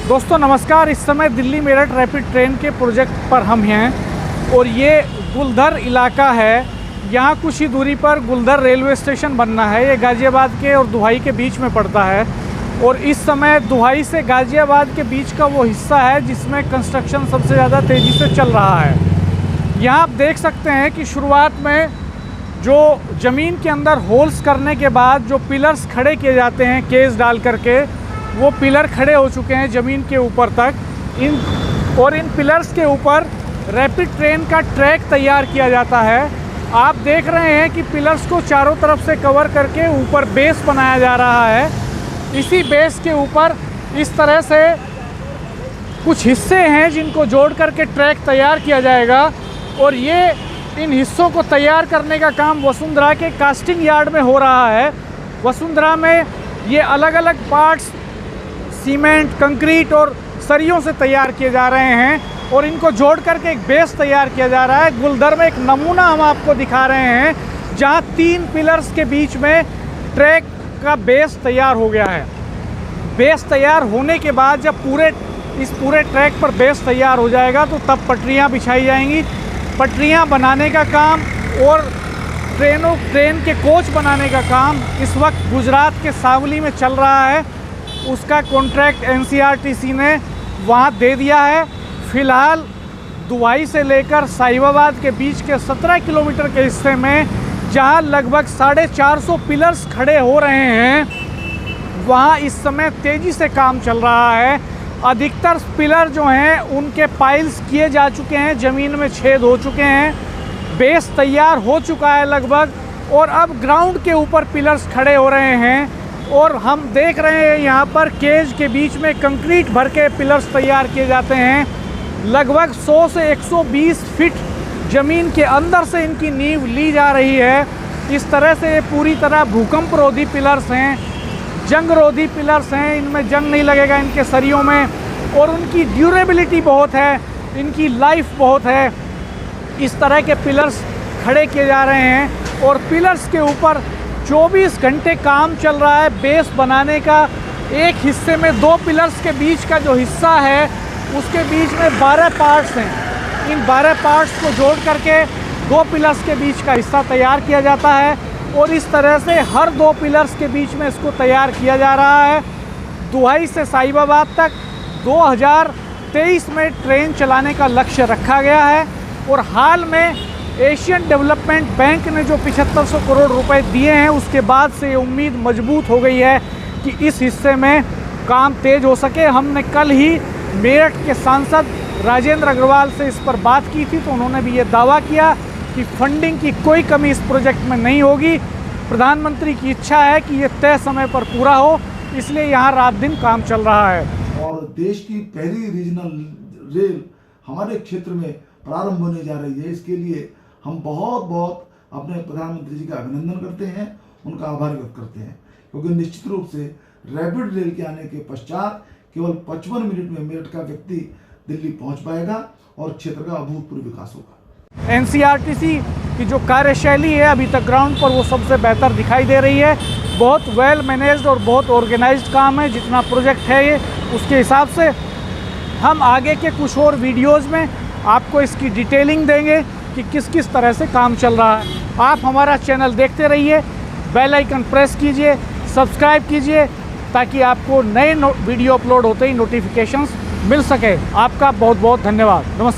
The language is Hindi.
दोस्तों नमस्कार। इस समय दिल्ली मेरठ रैपिड ट्रेन के प्रोजेक्ट पर हम हैं और ये गुलधर इलाका है। यहाँ कुछ ही दूरी पर गुलधर रेलवे स्टेशन बनना है। ये गाज़ियाबाद के और दुहाई के बीच में पड़ता है और इस समय दुहाई से गाज़ियाबाद के बीच का वो हिस्सा है जिसमें कंस्ट्रक्शन सबसे ज़्यादा तेज़ी से चल रहा है। यहाँ आप देख सकते हैं कि शुरुआत में जो ज़मीन के अंदर होल्स करने के बाद जो पिलर्स खड़े किए जाते हैं केस डाल करके, वो पिलर खड़े हो चुके हैं ज़मीन के ऊपर तक। इन पिलर्स के ऊपर रैपिड ट्रेन का ट्रैक तैयार किया जाता है। आप देख रहे हैं कि पिलर्स को चारों तरफ से कवर करके ऊपर बेस बनाया जा रहा है। इसी बेस के ऊपर इस तरह से कुछ हिस्से हैं जिनको जोड़ करके ट्रैक तैयार किया जाएगा और ये इन हिस्सों को तैयार करने का काम वसुंधरा के कास्टिंग यार्ड में हो रहा है। वसुंधरा में ये अलग अलग पार्ट्स सीमेंट, कंक्रीट और सरियों से तैयार किए जा रहे हैं और इनको जोड़ करके एक बेस तैयार किया जा रहा है। गुलधर में एक नमूना हम आपको दिखा रहे हैं जहां 3 पिलर्स के बीच में ट्रैक का बेस तैयार हो गया है। बेस तैयार होने के बाद जब इस पूरे ट्रैक पर बेस तैयार हो जाएगा तो तब पटरियां बिछाई जाएंगी। पटरियां बनाने का काम और ट्रेन के कोच बनाने का काम इस वक्त गुजरात के सावली में चल रहा है। उसका कॉन्ट्रैक्ट NCRTC ने वहाँ दे दिया है। फ़िलहाल दुहाई से लेकर साहिबाबाद के बीच के 17 किलोमीटर के हिस्से में जहाँ लगभग 450 पिलर्स खड़े हो रहे हैं, वहाँ इस समय तेज़ी से काम चल रहा है। अधिकतर पिलर जो हैं उनके पाइल्स किए जा चुके हैं, ज़मीन में छेद हो चुके हैं, बेस तैयार हो चुका है लगभग, और अब ग्राउंड के ऊपर पिलर्स खड़े हो रहे हैं। और हम देख रहे हैं यहाँ पर केज के बीच में कंक्रीट भर के पिलर्स तैयार किए जाते हैं। लगभग 100 से 120 फीट ज़मीन के अंदर से इनकी नींव ली जा रही है। इस तरह से ये पूरी तरह भूकंप रोधी पिलर्स हैं, जंग रोधी पिलर्स हैं। इनमें जंग नहीं लगेगा इनके सरियों में और उनकी ड्यूरेबिलिटी बहुत है, इनकी लाइफ बहुत है। इस तरह के पिलर्स खड़े किए जा रहे हैं और पिलर्स के ऊपर 24 घंटे काम चल रहा है बेस बनाने का। एक हिस्से में 2 पिलर्स के बीच का जो हिस्सा है उसके बीच में 12 पार्ट्स हैं। इन 12 पार्ट्स को जोड़ करके 2 पिलर्स के बीच का हिस्सा तैयार किया जाता है और इस तरह से हर 2 पिलर्स के बीच में इसको तैयार किया जा रहा है। दुहाई से साहिबाबाद तक 2023 में ट्रेन चलाने का लक्ष्य रखा गया है और हाल में एशियन डेवलपमेंट बैंक ने जो 7500 करोड़ रुपए दिए हैं उसके बाद से ये उम्मीद मजबूत हो गई है कि इस हिस्से में काम तेज़ हो सके। हमने कल ही मेरठ के सांसद राजेंद्र अग्रवाल से इस पर बात की थी तो उन्होंने भी ये दावा किया कि फंडिंग की कोई कमी इस प्रोजेक्ट में नहीं होगी। प्रधानमंत्री की इच्छा है कि ये तय समय पर पूरा हो, इसलिए यहाँ रात दिन काम चल रहा है। और देश की पहली रीजनल रेल हमारे क्षेत्र में प्रारंभ होने जा रही है। इसके लिए हम बहुत बहुत अपने प्रधानमंत्री जी का अभिनंदन करते हैं, उनका आभार व्यक्त करते हैं, क्योंकि निश्चित रूप से रैपिड रेल के आने के पश्चात केवल 55 मिनट में मेरठ का व्यक्ति दिल्ली पहुंच पाएगा और क्षेत्र का अभूतपूर्व विकास होगा। NCRTC की जो कार्यशैली है अभी तक ग्राउंड पर वो सबसे बेहतर दिखाई दे रही है। बहुत वेल मैनेज्ड और बहुत ऑर्गेनाइज्ड काम है। जितना प्रोजेक्ट है ये उसके हिसाब से हम आगे के कुछ और वीडियोज़ में आपको इसकी डिटेलिंग देंगे कि किस किस तरह से काम चल रहा है। आप हमारा चैनल देखते रहिए, बेल आइकन प्रेस कीजिए, सब्सक्राइब कीजिए ताकि आपको नए वीडियो अपलोड होते ही नोटिफिकेशंस मिल सके। आपका बहुत बहुत धन्यवाद। नमस्कार।